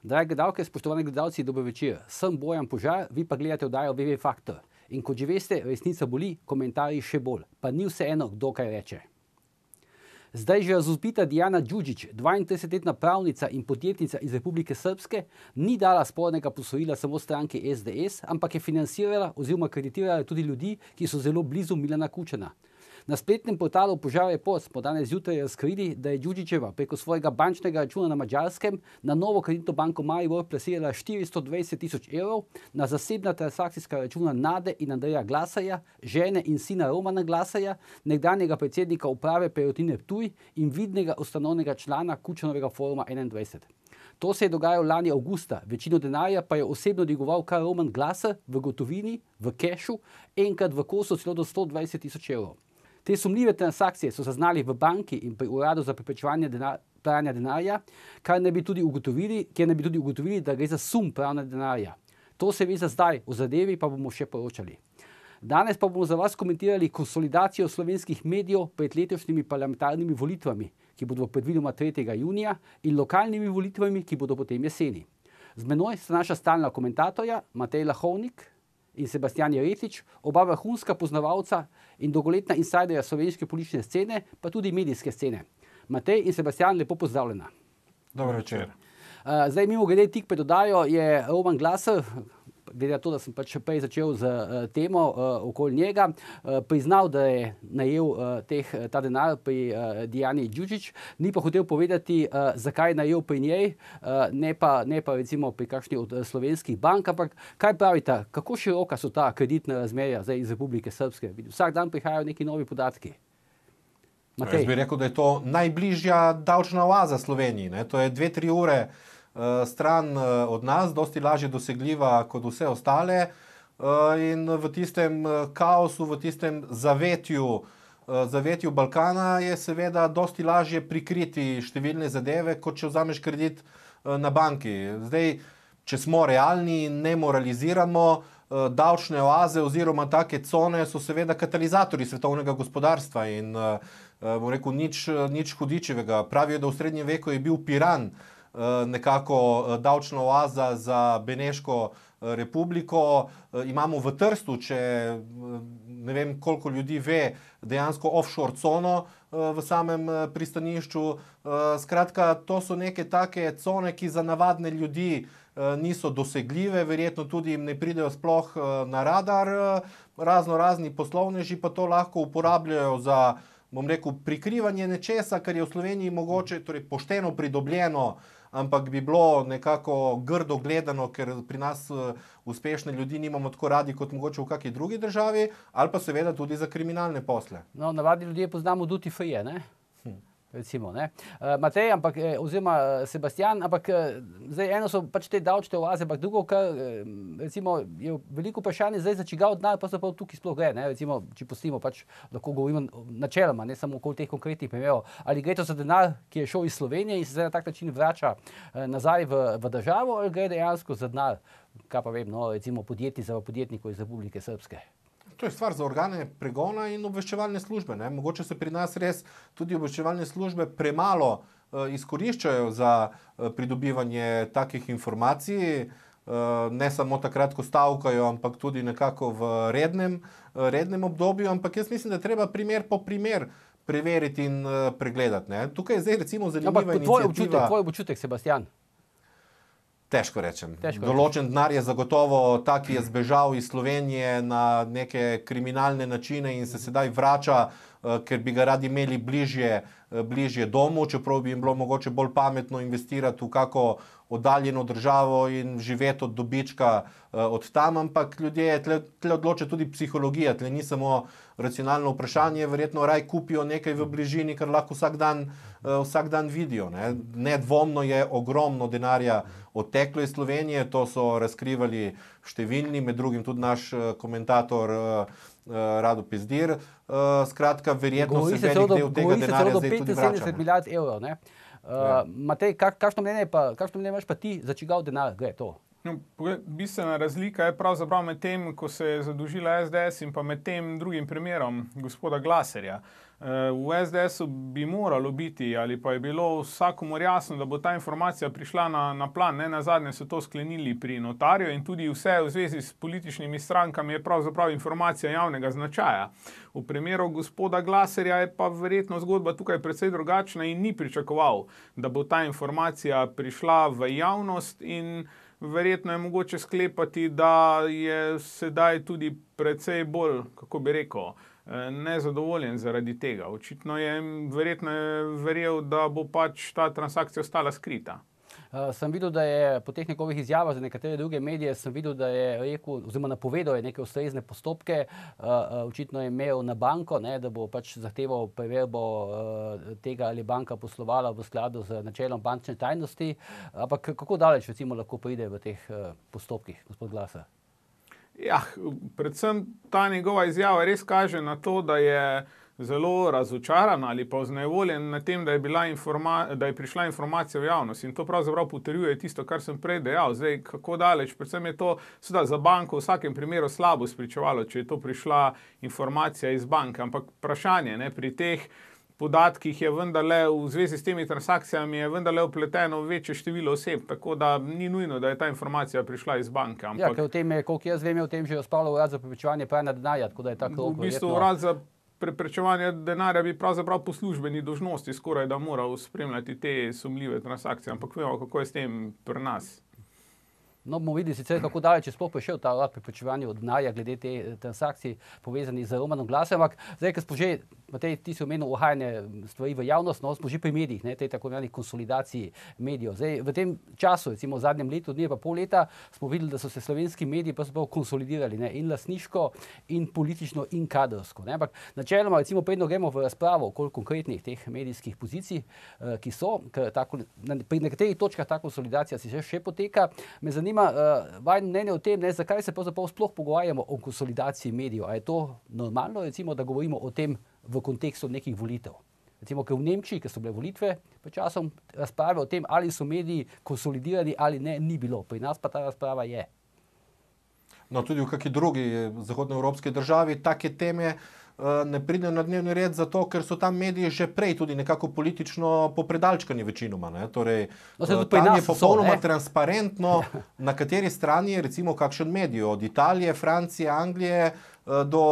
Drage gledalke, spoštovani gledalci, dober večer. Sem Bojan Požar, vi pa gledate oddajo WW Faktor. In kot že veste, resnica boli, komentarji še bolj. Pa ni vseeno, kdo kaj reče. Zdaj že razvpita Dijana Đuđić, 32-letna pravnica in podjetnica iz Republike Srpske, ni dala spornega posojila samo stranki SDS, ampak je financirala oziroma kreditirala tudi ljudi, ki so zelo blizu Milana Kučana. Na spletnem portalu Požar Report smo danes zjutraj razkrili, da je Đuđićeva preko svojega bančnega računa na Madžarskem na Novo kreditno banko Maribor plasirala 420 000 evrov na zasebna transakcijska računa Nade in Andreja Glaserja, žene in sina Romana Glaserja, nekdanjega predsednika uprave Perutnine Ptuj in vidnega ustanovnega člana Kučanovega foruma 21. To se je dogajalo lani avgusta, večino denarja pa je osebno dvigoval kar Roman Glaser v gotovini, v kešu, enkrat v kosu celo do 120 000 evrov. Te sumljive transakcije so zaznali v banki in pri uradu za preprečevanje pranja denarja, kjer ne bi tudi ugotovili, da gre za sum pranja denarja. To se ve za zdaj, o zadevi pa bomo še poročali. Danes pa bomo za vas komentirali konsolidacijo slovenskih medijev pred letošnjimi parlamentarnimi volitvami, ki bodo predvidoma 3. junija, in lokalnimi volitvami, ki bodo potem jeseni. Z menoj sta naša stalna komentatorja Matej Lahovnik in Sebastijan Jeretič, oba vrhunska poznavalca in dolgoletna insajderja slovenske politične scene, pa tudi medijske scene. Matej in Sebastijan, lepo pozdravljena. Dobro večer. Zdaj, mimogrede, tik pred oddajo je Roman Glaser, glede na to, da sem pač prej začel z temo okoli njega, priznal, da je najel ta denar pri Dijani Đuđić, ni pa hotel povedati, zakaj je najel pri njej, ne pa recimo pri kakšni od slovenskih bank, ampak kaj pravite, kako široka so ta kreditna razmerja zdaj iz Republike Srpske? Vsak dan prihajajo neki novi podatki. Matej. Jaz bi rekel, da je to najbližja davčna oaza Sloveniji. Ne? To je 2-3 ure stran od nas, dosti lažje dosegljiva kot vse ostale, in v tistem kaosu, v tistem zavetju Balkana je seveda dosti lažje prikriti številne zadeve, kot če vzameš kredit na banki. Zdaj, če smo realni in ne moraliziramo, davčne oaze oziroma take cone so seveda katalizatorji svetovnega gospodarstva in bom rekel, nič hudičevega. Pravijo, da v srednjem veku je bil Piran nekako davčna oaza za Beneško republiko. Imamo v Trstu, če ne vem koliko ljudi ve, dejansko offshore cono v samem pristanišču. Skratka, to so neke take cone, ki za navadne ljudi niso dosegljive, verjetno tudi jim ne pridejo sploh na radar. Razni poslovneži pa to lahko uporabljajo za, bom rekel, prikrivanje nečesa, kar je v Sloveniji mogoče, torej pošteno pridobljeno, ampak bi bilo nekako grdo gledano, ker pri nas uspešne ljudi nimamo tako radi kot mogoče v kakšni drugi državi, ali pa seveda tudi za kriminalne posle. No, navadni ljudje poznamo duty free, ne? Recimo, ne. Matej, ampak, oziroma Sebastijan, ampak zdaj eno so pač te davčne oaze, ampak drugo, kar recimo je veliko vprašanje zdaj za čigav denar, pa se pa tukaj sploh gre, ne, recimo, če pustimo pač, lahko govorimo načeloma, ne samo okoli teh konkretnih primerov, ali gre to za denar, ki je šel iz Slovenije in se zdaj na tak način vrača nazaj v državo, ali gre dejansko za denar, kaj pa vem, no, recimo podjetnikov iz Republike Srpske. To je stvar za organe pregona in obveščevalne službe. Ne? Mogoče se pri nas res tudi obveščevalne službe premalo izkoriščajo za pridobivanje takih informacij, ne samo takrat, ko stavkajo, ampak tudi nekako v rednem obdobju. Ampak jaz mislim, da treba primer po primer preveriti in pregledati. Ne? Tukaj je zdaj recimo zanimiva iniciativa. Tvoj občutek, Sebastijan? Težko rečem. Določen denar je zagotovo tak, ki je zbežal iz Slovenije na neke kriminalne načine in se sedaj vrača, ker bi ga radi imeli bližje domu, čeprav bi jim bilo mogoče bolj pametno investirati v kako oddaljeno državo in živeti od dobička od tam, ampak ljudje, tle odloča tudi psihologija, tle ni samo racionalno vprašanje, verjetno raj kupijo nekaj v bližini, kar lahko vsak dan vidijo. Ne? Nedvomno je ogromno denarja odteklo iz Slovenije, to so razkrivali številni, med drugim tudi naš komentator Rado Pezdir. Skratka, verjetno se velik del tega denarja zdaj tudi vrača. 75 milijard evrov, ne? Matej, kakšno mnenje imaš pa ti, za čigav denar gre to? No, bistvena razlika je pravzaprav med tem, ko se je zadolžila SDS in pa med tem drugim primerom gospoda Glaserja. V SDS-u bi moralo biti ali pa je bilo vsakomur jasno, da bo ta informacija prišla na plan. Ne nazadnje so to sklenili pri notarju in tudi vse v zvezi s političnimi strankami je pravzaprav informacija javnega značaja. V primeru gospoda Glaserja je pa verjetno zgodba tukaj precej drugačna in ni pričakoval, da bo ta informacija prišla v javnost in verjetno je mogoče sklepati, da je sedaj tudi precej bolj, kako bi rekel, nezadovoljen zaradi tega. Očitno verjetno je verjel, da bo pač ta transakcija ostala skrita. Sem videl, da je po teh njegovih izjavah za nekatere druge medije, sem videl, da je rekel, oziroma napovedal je neke ustrezne postopke, očitno je imel na banko, ne, da bo pač zahteval preverbo tega, ali banka poslovala v skladu z načelom bančne tajnosti. Ampak kako daleč recimo lahko pride v teh postopkih, gospod Glaser? Ja, predvsem ta njegova izjava res kaže na to, da je zelo razočaran ali pa vznejevoljen na tem, da je prišla informacija v javnost in to pravzaprav potrjuje tisto, kar sem prej dejal. Zdaj, kako daleč, predvsem je to seveda za banko v vsakem primeru slabo spričevalo, če je to prišla informacija iz banke, ampak vprašanje, ne, pri teh podatkih je vendarle v zvezi s temi transakcijami je vendarle vpleteno večje število oseb, tako da ni nujno, da je ta informacija prišla iz banke. Ja, ker o tem je, koliko jaz vem, je o tem že razpravljal Urad za preprečevanje pranja denarja, tako da je ta krog v bistvu Urad za preprečevanje denarja bi pravzaprav po službeni dolžnosti skoraj da moral spremljati te sumljive transakcije, ampak vemo, kako je s tem pri nas. No, bomo videli sicer, kako daleč je sploh prišel ta Urad preprečevanja denarja glede te transakcij povezanih z Romanom Glaserjem. Ampak zdaj, ker smo že, Matej, ti si omenil uhajanje stvari v javnost, no, smo že pri medijih, ne, tej tako imenovani konsolidaciji medijev. Zdaj, v tem času, recimo v zadnjem letu, dni pa pol leta, smo videli, da so se slovenski mediji pravzaprav konsolidirali, ne, in lastniško, in politično, in kadrovsko. Ne. Ampak načeloma, recimo, predno gremo v razpravo okoli konkretnih teh medijskih pozicij, ki so, ker pri nekaterih točkah ta konsolidacija si še poteka. Me zanima vaše mnenje o tem, ne, zakaj se pravzaprav sploh pogovarjamo o konsolidaciji medijev. A je to normalno, recimo, da govorimo o tem v kontekstu nekih volitev? Recimo, ker v Nemčiji, ker so bile volitve, pred časom razprave o tem, ali so mediji konsolidirani ali ne, ni bilo. Pri nas pa ta razprava je. No, tudi v kakšni drugi zahodnoevropski državi take teme ne pridejo na dnevni red zato, ker so tam mediji že prej tudi nekako politično popredalčkani večinoma. Ne? Torej, tam je popolnoma transparentno, na kateri strani je recimo kakšen medij, od Italije, Francije, Anglije do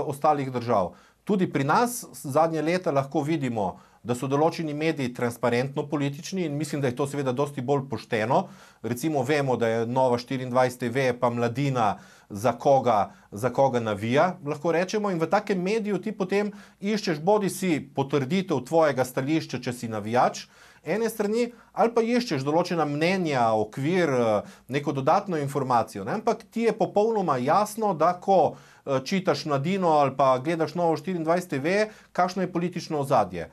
ostalih držav. Tudi pri nas zadnje leta lahko vidimo, da so določeni mediji transparentno politični in mislim, da je to seveda dosti bolj pošteno. Recimo vemo, da je Nova 24 TV pa Mladina za koga navija, lahko rečemo, in v takem mediju ti potem iščeš bodisi potrditev tvojega stališča, če si navijač ene strani, ali pa iščeš določena mnenja, okvir, neko dodatno informacijo. Ne? Ampak ti je popolnoma jasno, da ko čitaš Mladino ali pa gledaš Novo 24 TV, kakšno je politično ozadje.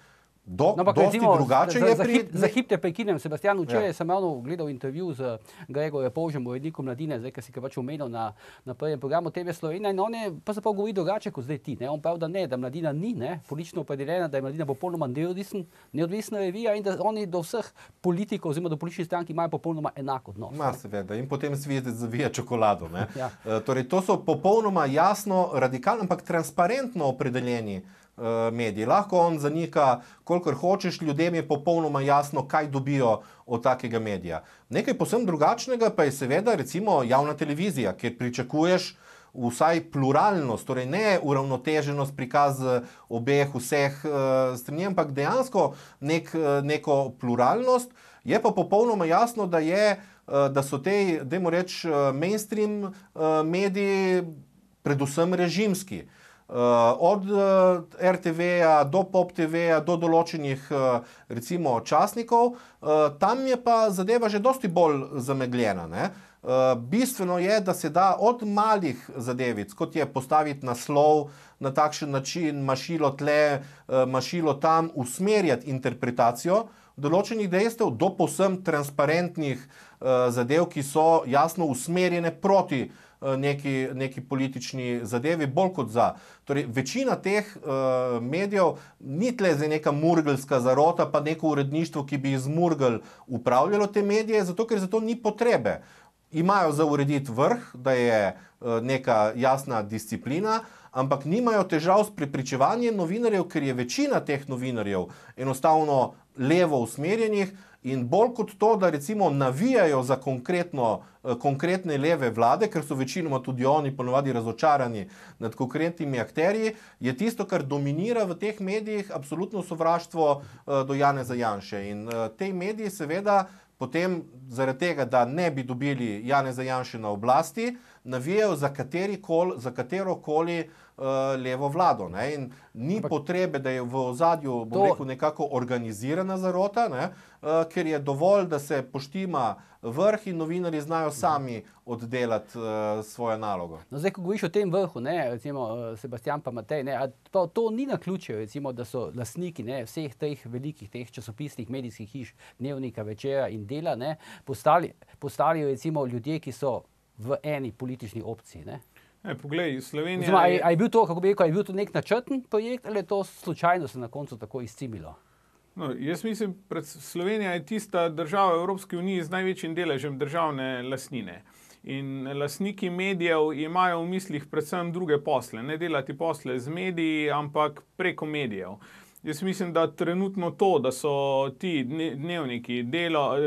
Dosti drugače je pri... Za hip te prekinem, Sebastian, včeraj sem ravno gledal intervju z Gregorjem Polžem, urednikom Mladine, zdaj, ki si ga pač omenil na prvem programu TV Slovenija, in on je pa se pa govori drugače kot zdaj ti. Ne? On pravi, da ne, da Mladina ni politično opredeljena, da je Mladina popolnoma neodvisna revija in da oni do vseh politikov oziroma do političnih strank imajo popolnoma enako odnos. Seveda, in potem svet zavija čokolado. Ne? Ja. Torej, to so popolnoma jasno, radikalno, ampak transparentno opredeljeni mediji. Lahko on zanika, kolikor hočeš, ljudem je popolnoma jasno, kaj dobijo od takega medija. Nekaj povsem drugačnega pa je seveda recimo javna televizija, kjer pričakuješ vsaj pluralnost, torej ne uravnoteženost, prikaz obeh, vseh strani, ampak dejansko neko pluralnost. Je pa popolnoma jasno, da so te, dajmo reči, mainstream mediji predvsem režimski. Od RTV-ja do Pop TV-ja do določenih recimo časnikov, tam je pa zadeva že dosti bolj zamegljena. Ne? Bistveno je, da se da od malih zadevic, kot je postaviti naslov na takšen način, mašilo tle, mašilo tam, usmerjati interpretacijo določenih dejstev do povsem transparentnih zadev, ki so jasno usmerjene proti neki politični zadevi, bolj kot za. Torej, večina teh medijev ni tle zdaj neka murgelska zarota, pa neko uredništvo, ki bi iz Murgel upravljalo te medije, zato ker za to ni potrebe. imajo za urediti vrh, da je neka jasna disciplina, ampak nimajo težav s prepričevanjem novinarjev, ker je večina teh novinarjev enostavno levo usmerjenih in bolj kot to, da recimo navijajo za konkretne leve vlade, ker so večinoma tudi oni ponovadi razočarani nad konkretnimi akterji, je tisto, kar dominira v teh medijih, absolutno sovraštvo do Janeza Janše. In tej mediji seveda potem zaradi tega, da ne bi dobili Janeza Janše na oblasti, navijajo za katerokoli levo vlado. Ne? In ni potrebe, da je v ozadju, bom rekel, nekako organizirana zarota, ne? Ker je dovolj, da se poštima vrh in novinarji znajo sami oddelati svojo nalogo. No, zdaj, ko govoriš o tem vrhu, ne, recimo Sebastian pa Matej, ne, to ni naključje, recimo, da so lastniki, ne, vseh teh velikih teh časopisnih medijskih hiš, Dnevnika, Večera in Dela, ne, postali recimo ljudje, ki so v eni politični opciji, ne. Poglej, Slovenija... Oziroma, a je bil to, kako bi rekel, je bil to nek načrten projekt ali je to slučajno se na koncu tako izcimilo? No, jaz mislim, Slovenija je tista država v Evropski uniji z največjim deležem državne lastnine. In lastniki medijev imajo v mislih predvsem druge posle, ne delati posle z mediji, ampak preko medijev. Jaz mislim, da trenutno to, da so ti dnevniki,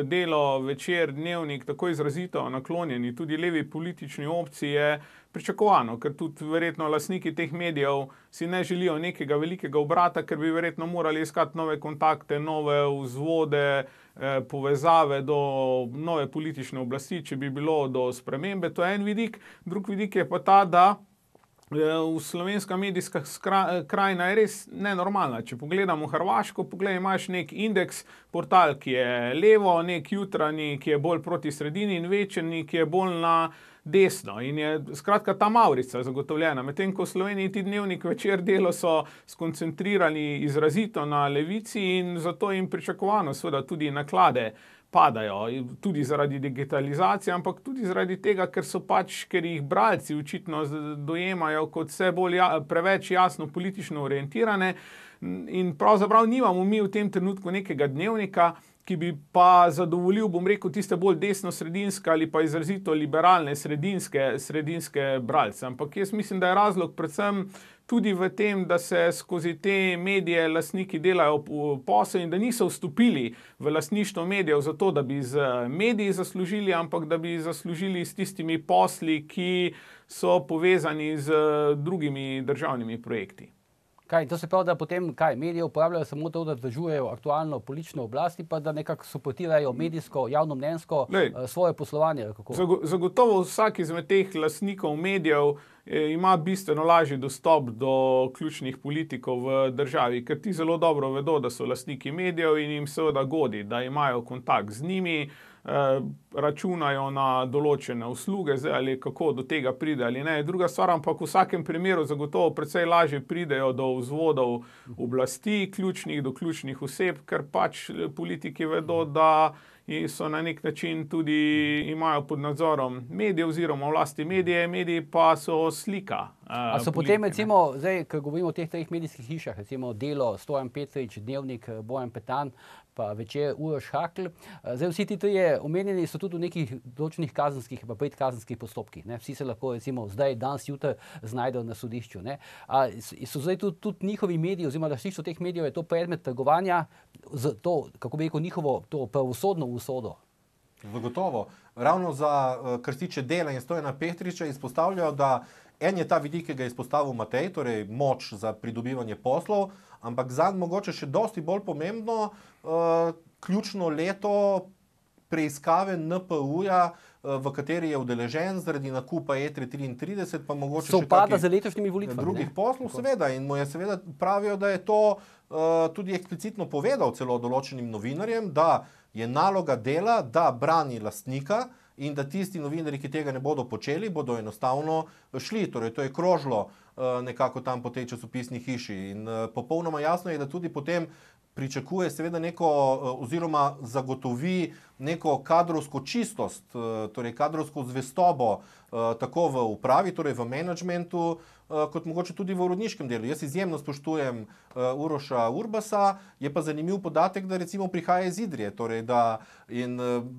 Delo, Večer, Dnevnik tako izrazito naklonjeni tudi levi politični opciji, je pričakovano, ker tudi verjetno lastniki teh medijev si ne želijo nekega velikega obrata, ker bi verjetno morali iskati nove kontakte, nove vzvode, povezave do nove politične oblasti, če bi bilo do spremembe. To je en vidik. Drug vidik je pa ta, da v slovenska medijska krajina je res nenormalna. Če pogledamo Hrvaško, imaš nek Indeks, portal, ki je levo, nek Jutranji, ki je bolj proti sredini in Večerni, ki je bolj na desno. In je skratka ta mavrica zagotovljena. Medtem ko v Sloveniji ti Dnevnik, Večer, Delo so skoncentrirani izrazito na levici in zato jim pričakovano seveda tudi naklade padajo, tudi zaradi digitalizacije, ampak tudi zaradi tega, ker jih bralci očitno dojemajo kot vse bolj preveč jasno politično orientirane in pravzaprav nimamo mi v tem trenutku nekega Dnevnika, ki bi pa zadovoljil, bom rekel, tiste bolj desno-sredinske ali pa izrazito liberalne sredinske bralce. Ampak jaz mislim, da je razlog predvsem tudi v tem, da se skozi te medije lastniki delajo posel in da niso vstopili v lastništvo medijev zato, da bi z mediji zaslužili, ampak da bi zaslužili s tistimi posli, ki so povezani z drugimi državnimi projekti. Kaj, to se pravi, da potem medije uporabljajo samo to, da vzdržujejo aktualno politično oblast, pa da nekako suportirajo medijsko, javnomnenjsko svoje poslovanje? Zagotovo vsak izmed teh lastnikov medijev ima bistveno lažji dostop do ključnih politikov v državi, ker ti zelo dobro vedo, da so lastniki medijev in jim seveda godi, da imajo kontakt z njimi, računajo na določene usluge, zdaj ali kako do tega pride ali ne. Druga stvar, ampak v vsakem primeru zagotovo precej lažje pridejo do vzvodov oblasti, do ključnih oseb, ker pač politiki vedo, da so na nek način tudi imajo pod nadzorom medije oziroma vlasti mediji pa so slika. A so potem recimo, zdaj, ko govorimo o teh treh medijskih hišah, recimo Delo, Stojan Petrič, Dnevnik, Bojan Petan, pa Večer, Uroš Hakl. Zdaj vsi ti trije omenjeni so tudi v nekih določenih kazenskih pa predkazenskih postopkih. Ne? Vsi se lahko recimo zdaj, danes, jutri znajdejo na sodišču. Ne? A so zdaj tudi njihovi mediji oziroma lastništvo teh medijev je to predmet trgovanja za to, kako bi rekel, njihovo to pravosodno usodo? Zagotovo. Ravno kar se tiče Dela in Stojana Petriča izpostavljajo, da en je ta vidik, ki ga je izpostavil Matej, torej moč za pridobivanje poslov, ampak zanj mogoče še dosti bolj pomembno ključno leto preiskave NPU-ja, v kateri je udeležen zaradi nakupa E333, pa mogoče še kakih drugih poslov, seveda. In mu je seveda pravijo, da je to tudi eksplicitno povedal celo določenim novinarjem, da je naloga Dela, da brani lastnika in da tisti novinarji, ki tega ne bodo počeli, bodo enostavno šli. Torej, to je krožilo nekako tam po tej časopisni hiši. In popolnoma jasno je, da tudi potem pričakuje seveda neko, oziroma zagotovi neko kadrovsko čistost, torej kadrovsko zvestobo, tako v upravi, torej v menedžmentu, kot mogoče tudi v uredniškem delu. Jaz izjemno spoštujem Uroša Urbasa, je pa zanimiv podatek, da recimo prihaja iz Idrije, torej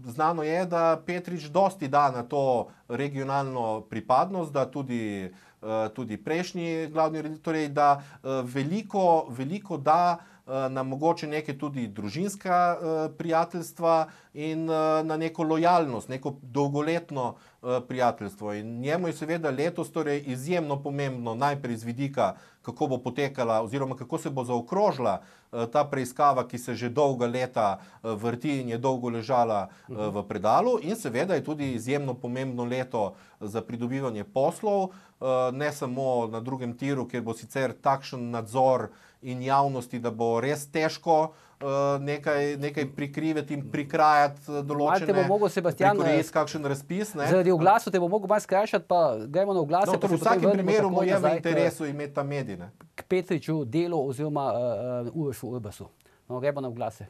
znano je, da Petrič dosti da na to regionalno pripadnost, da tudi prejšnji glavni urednik, torej da veliko da na mogoče neke tudi družinska prijateljstva in na neko lojalnost, neko dolgoletno prijateljstvo. In njemu je seveda letos torej izjemno pomembno, najprej z vidika, kako bo potekala oziroma kako se bo zaokrožila ta preiskava, ki se že dolga leta vrti in je dolgo ležala v predalu, in seveda je tudi izjemno pomembno leto za pridobivanje poslov, ne samo na drugem tiru, kjer bo sicer takšen nadzor in javnosti, da bo res težko nekaj prikrivati in prikrajati določene, prikrojiti kakšen razpis. Zaradi oglasov te bo mogel malo skrajšati, pa gremo na oglase. V vsakem primeru mu je v interesu imeti ta medij. K Petriču, Delu oziroma Urošu Urbasu. Gremo na oglase.